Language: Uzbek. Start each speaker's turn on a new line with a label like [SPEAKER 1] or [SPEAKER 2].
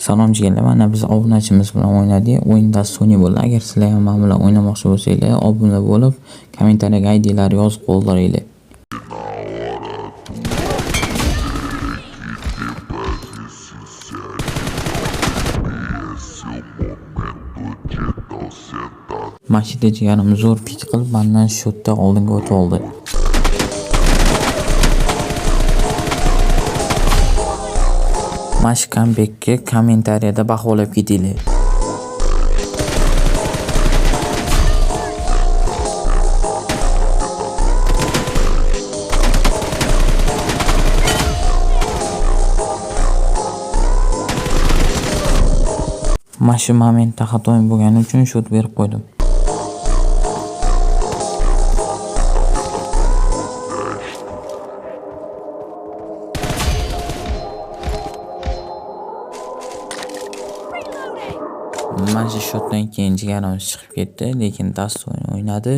[SPEAKER 1] Salom jigarlar, mana biz obunachimiz bilan o'ynadik. O'yinda Sony bo'ldi. Agar sizlar ham men bilan o'ynamoqchi bo'lsanglar, obuna bo'lib, kommentariyaga ID'lar yozib qoldiringlar. Mashida jigarim zo'r pik qilib, mendan shotda oldinga o'tib oldi. Mash comeback'ga kommentariyada baholab ketinglar. Mashi momentda xatoim bo'lgani uchun shot berib qo'ydim. Mana shu shotdan keyin jigarimiz chiqib ketdi, lekin dast o'ynadi.